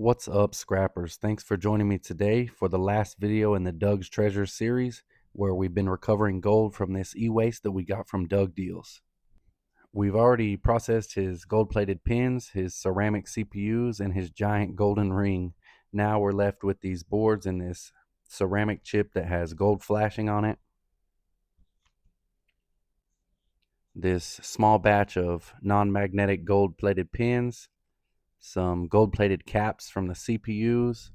What's up, scrappers? Thanks for joining me today for the last video in the Doug's Treasure series, where we've been recovering gold from this e-waste that we got from Doug Deals. We've already processed his gold-plated pins, his ceramic CPUs, and his giant golden ring. Now we're left with these boards and this ceramic chip that has gold flashing on it, this small batch of non-magnetic gold-plated pins, some gold-plated caps from the CPUs,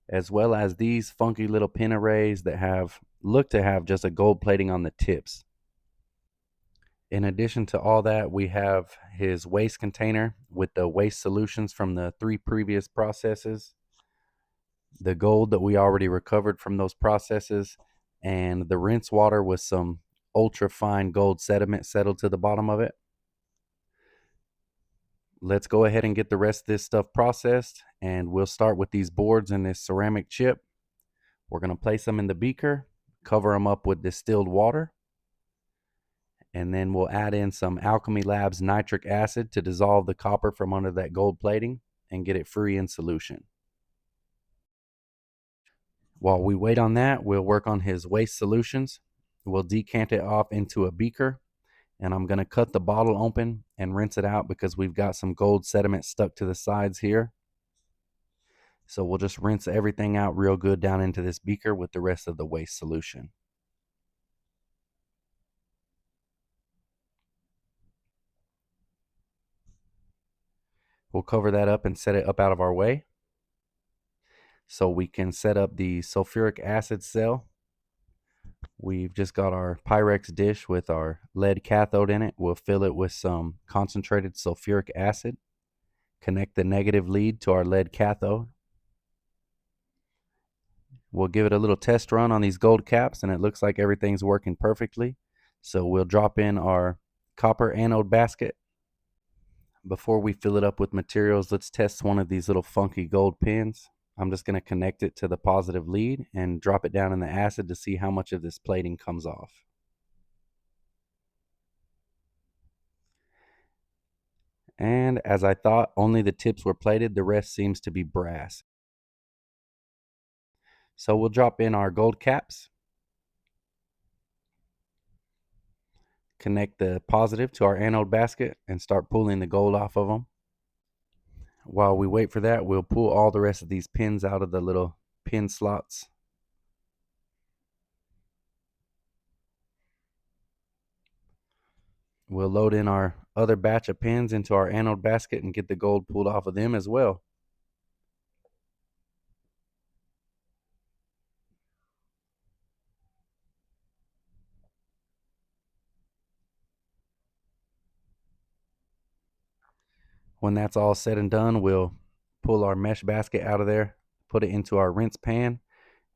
as well as these funky little pin arrays that look to have just a gold plating on the tips. In addition to all that, we have his waste container with the waste solutions from the 3 previous processes, the gold that we already recovered from those processes, and the rinse water with some ultra fine gold sediment settled to the bottom of it. Let's go ahead and get the rest of this stuff processed, and we'll start with these boards and this ceramic chip. We're going to place them in the beaker, cover them up with distilled water, and then we'll add in some Alchemy Labs nitric acid to dissolve the copper from under that gold plating and get it free in solution. While we wait on that, we'll work on his waste solutions. We'll decant it off into a beaker, and I'm going to cut the bottle open and rinse it out because we've got some gold sediment stuck to the sides here. So we'll just rinse everything out real good down into this beaker with the rest of the waste solution. We'll cover that up and set it up out of our way so we can set up the sulfuric acid cell. We've just got our Pyrex dish with our lead cathode in it. We'll fill it with some concentrated sulfuric acid, connect the negative lead to our lead cathode. We'll give it a little test run on these gold caps, and it looks like everything's working perfectly. So we'll drop in our copper anode basket. Before we fill it up with materials, let's test one of these little funky gold pins. I'm just going to connect it to the positive lead and drop it down in the acid to see how much of this plating comes off. And as I thought, only the tips were plated, the rest seems to be brass. So we'll drop in our gold caps, connect the positive to our anode basket, and start pulling the gold off of them. While we wait for that, we'll pull all the rest of these pins out of the little pin slots. We'll load in our other batch of pins into our anode basket and get the gold pulled off of them as well. When that's all said and done, we'll pull our mesh basket out of there, put it into our rinse pan,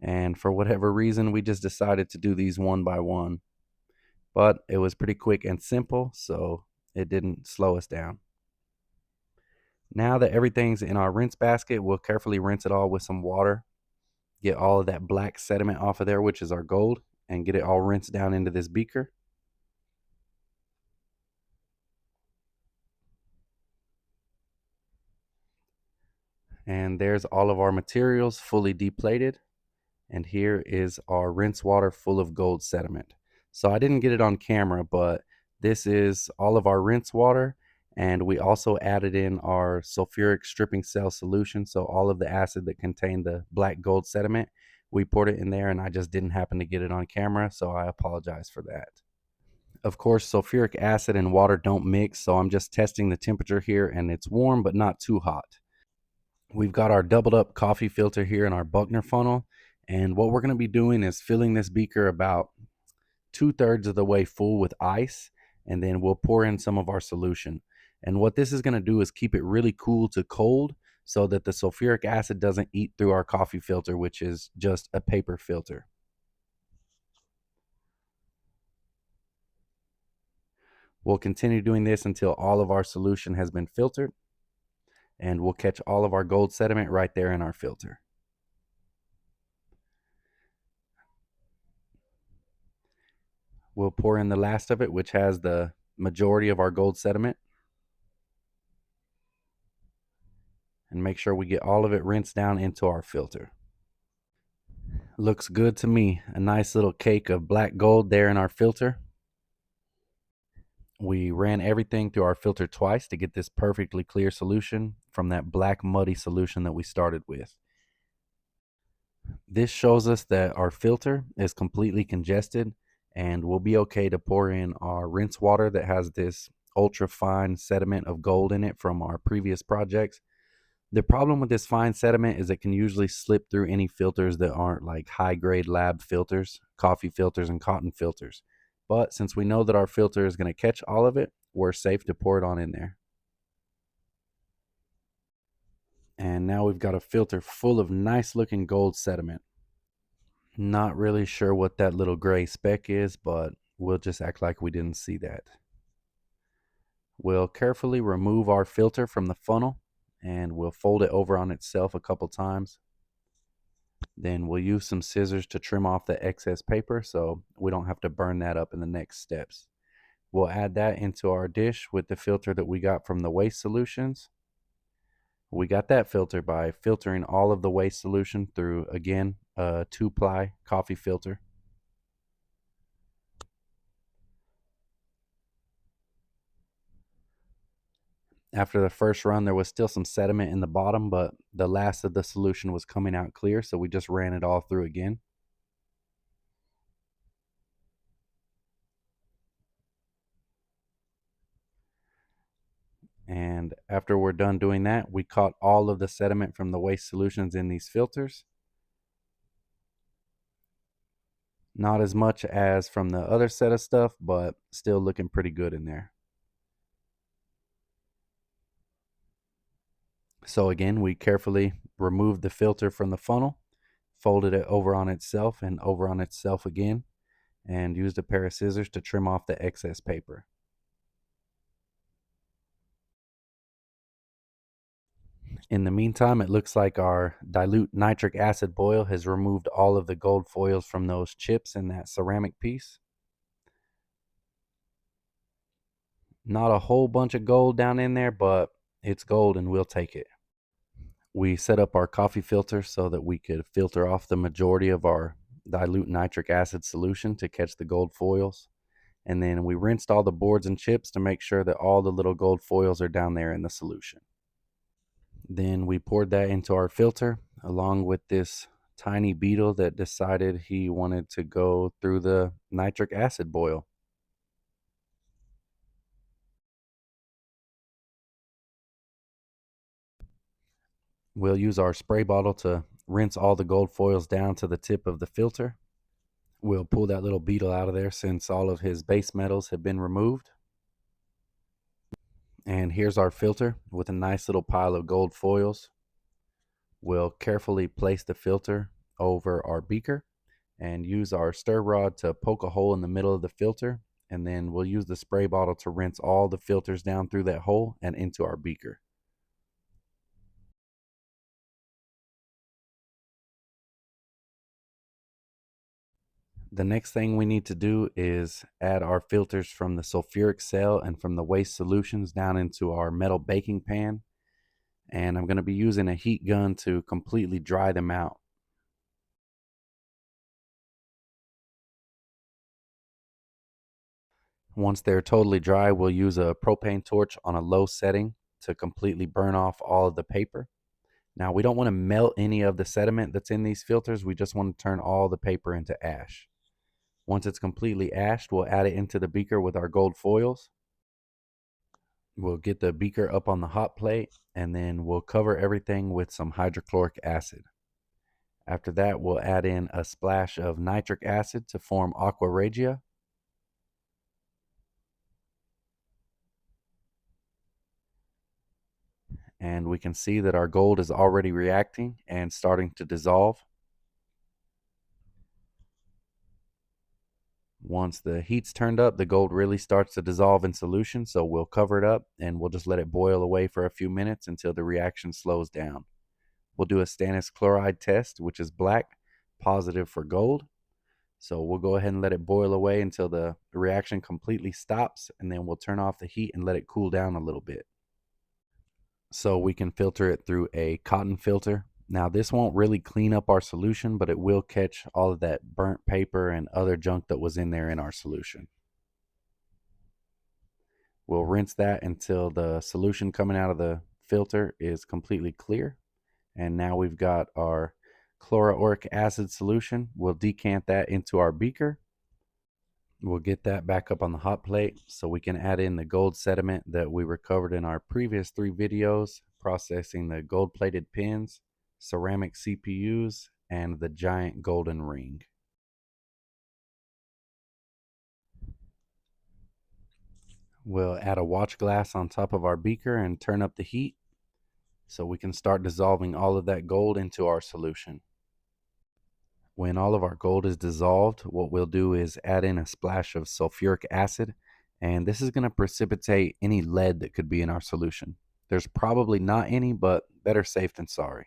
and for whatever reason, we just decided to do these one by one. But it was pretty quick and simple, so it didn't slow us down. Now that everything's in our rinse basket, we'll carefully rinse it all with some water, get all of that black sediment off of there, which is our gold, and get it all rinsed down into this beaker. And there's all of our materials fully deplated. And here is our rinse water full of gold sediment. So I didn't get it on camera, but this is all of our rinse water, and we also added in our sulfuric stripping cell solution. So all of the acid that contained the black gold sediment, we poured it in there, and I just didn't happen to get it on camera, so I apologize for that. Of course, sulfuric acid and water don't mix, so I'm just testing the temperature here, and it's warm but not too hot. We've got our doubled up coffee filter here in our Buckner funnel, and what we're going to be doing is filling this beaker about 2/3 of the way full with ice, and then we'll pour in some of our solution. And what this is going to do is keep it really cool to cold so that the sulfuric acid doesn't eat through our coffee filter, which is just a paper filter. We'll continue doing this until all of our solution has been filtered, and we'll catch all of our gold sediment right there in our filter. We'll pour in the last of it, which has the majority of our gold sediment. and make sure we get all of it rinsed down into our filter. Looks good to me. A nice little cake of black gold there in our filter. We ran everything through our filter twice to get this perfectly clear solution from that black muddy solution that we started with. This shows us that our filter is completely congested and we'll be okay to pour in our rinse water that has this ultra fine sediment of gold in it from our previous projects. The problem with this fine sediment is it can usually slip through any filters that aren't like high grade lab filters, coffee filters, and cotton filters. But since we know that our filter is going to catch all of it, we're safe to pour it on in there. And now we've got a filter full of nice looking gold sediment. Not really sure what that little gray speck is, but we'll just act like we didn't see that. We'll carefully remove our filter from the funnel and we'll fold it over on itself a couple times. Then we'll use some scissors to trim off the excess paper so we don't have to burn that up in the next steps. We'll add that into our dish with the filter that we got from the waste solutions. We got that filter by filtering all of the waste solution through, again, a 2-ply coffee filter. After the first run, there was still some sediment in the bottom, but the last of the solution was coming out clear, so we just ran it all through again. And after we're done doing that, we caught all of the sediment from the waste solutions in these filters. Not as much as from the other set of stuff, but still looking pretty good in there. So again, we carefully removed the filter from the funnel, folded it over on itself and over on itself again, and used a pair of scissors to trim off the excess paper. In the meantime, it looks like our dilute nitric acid boil has removed all of the gold foils from those chips in that ceramic piece. Not a whole bunch of gold down in there, but it's gold and we'll take it. We set up our coffee filter so that we could filter off the majority of our dilute nitric acid solution to catch the gold foils. And then we rinsed all the boards and chips to make sure that all the little gold foils are down there in the solution. Then we poured that into our filter along with this tiny beetle that decided he wanted to go through the nitric acid boil. We'll use our spray bottle to rinse all the gold foils down to the tip of the filter. We'll pull that little beetle out of there since all of his base metals have been removed. And here's our filter with a nice little pile of gold foils. We'll carefully place the filter over our beaker and use our stir rod to poke a hole in the middle of the filter, and then we'll use the spray bottle to rinse all the filters down through that hole and into our beaker. The next thing we need to do is add our filters from the sulfuric cell and from the waste solutions down into our metal baking pan, and I'm going to be using a heat gun to completely dry them out. Once they're totally dry, we'll use a propane torch on a low setting to completely burn off all of the paper. Now, we don't want to melt any of the sediment that's in these filters. We just want to turn all the paper into ash. Once it's completely ashed, we'll add it into the beaker with our gold foils. We'll get the beaker up on the hot plate and then we'll cover everything with some hydrochloric acid. After that, we'll add in a splash of nitric acid to form aqua regia. And we can see that our gold is already reacting and starting to dissolve. Once the heat's turned up, the gold really starts to dissolve in solution, so we'll cover it up and we'll just let it boil away for a few minutes until the reaction slows down. We'll do a stannous chloride test, which is black, positive for gold. So we'll go ahead and let it boil away until the reaction completely stops, and then we'll turn off the heat and let it cool down a little bit. so we can filter it through a cotton filter. Now this won't really clean up our solution, but it will catch all of that burnt paper and other junk that was in there in our solution. We'll rinse that until the solution coming out of the filter is completely clear. And now we've got our chloroauric acid solution. We'll decant that into our beaker. We'll get that back up on the hot plate so we can add in the gold sediment that we recovered in our previous 3 videos, processing the gold plated pins, ceramic CPUs, and the giant golden ring. We'll add a watch glass on top of our beaker and turn up the heat so we can start dissolving all of that gold into our solution. When all of our gold is dissolved, what we'll do is add in a splash of sulfuric acid, and this is going to precipitate any lead that could be in our solution. There's probably not any, but better safe than sorry.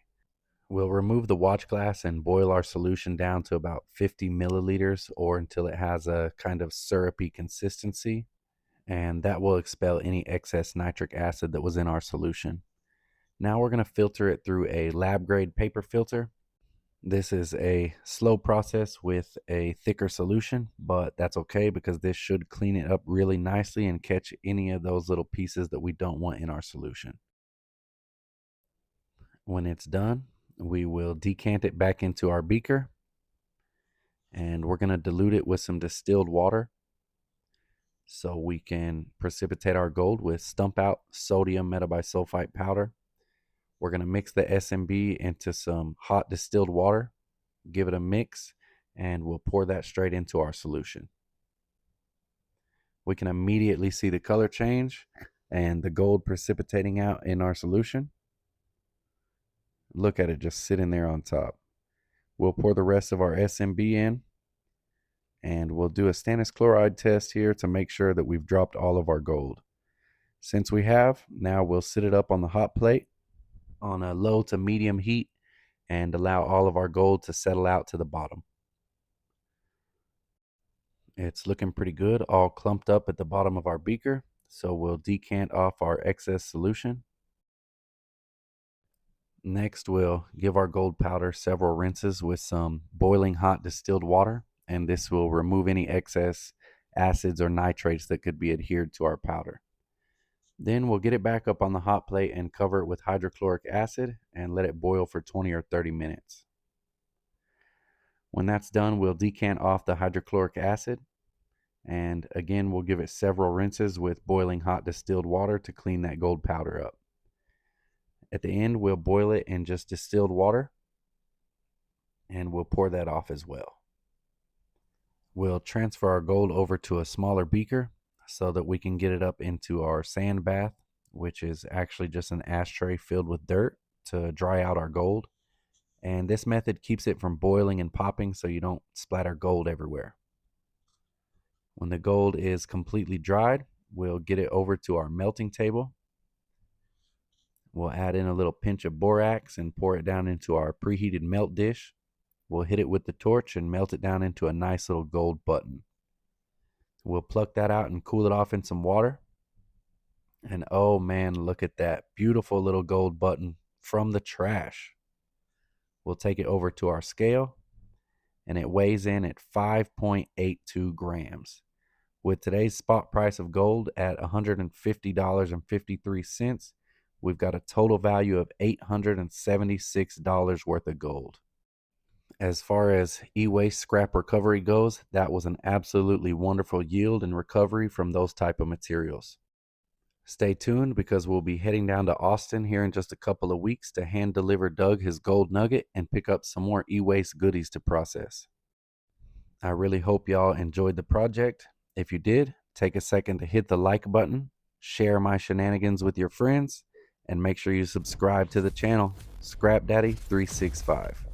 We'll remove the watch glass and boil our solution down to about 50 milliliters or until it has a kind of syrupy consistency, and that will expel any excess nitric acid that was in our solution. Now we're going to filter it through a lab grade paper filter. This is a slow process with a thicker solution, but that's okay because this should clean it up really nicely and catch any of those little pieces that we don't want in our solution. When it's done, we will decant it back into our beaker, and we're going to dilute it with some distilled water so we can precipitate our gold with stump out sodium metabisulfite powder. We're going to mix the SMB into some hot distilled water, give it a mix, and we'll pour that straight into our solution. We can immediately see the color change and the gold precipitating out in our solution. Look at it just sitting there on top. We'll pour the rest of our SMB in, and we'll do a stannous chloride test here to make sure that we've dropped all of our gold. Since we have, now we'll sit it up on the hot plate on a low to medium heat and allow all of our gold to settle out to the bottom. It's looking pretty good, all clumped up at the bottom of our beaker, so we'll decant off our excess solution. Next, we'll give our gold powder several rinses with some boiling hot distilled water, and this will remove any excess acids or nitrates that could be adhered to our powder. Then we'll get it back up on the hot plate and cover it with hydrochloric acid and let it boil for 20 or 30 minutes. When that's done, we'll decant off the hydrochloric acid, and again we'll give it several rinses with boiling hot distilled water to clean that gold powder up. At the end, we'll boil it in just distilled water, and we'll pour that off as well. We'll transfer our gold over to a smaller beaker so that we can get it up into our sand bath, which is actually just an ashtray filled with dirt to dry out our gold. And this method keeps it from boiling and popping so you don't splatter gold everywhere. When the gold is completely dried, we'll get it over to our melting table. We'll add in a little pinch of borax and pour it down into our preheated melt dish. We'll hit it with the torch and melt it down into a nice little gold button. We'll pluck that out and cool it off in some water. And oh man, look at that beautiful little gold button from the trash. We'll take it over to our scale, and it weighs in at 5.82 grams. With today's spot price of gold at $150.53, we've got a total value of $876 worth of gold. As far as e-waste scrap recovery goes, that was an absolutely wonderful yield and recovery from those type of materials. Stay tuned because we'll be heading down to Austin here in just a couple of weeks to hand deliver Doug his gold nugget and pick up some more e-waste goodies to process. I really hope y'all enjoyed the project. If you did, take a second to hit the like button, share my shenanigans with your friends, and make sure you subscribe to the channel. Scrap Daddy 365.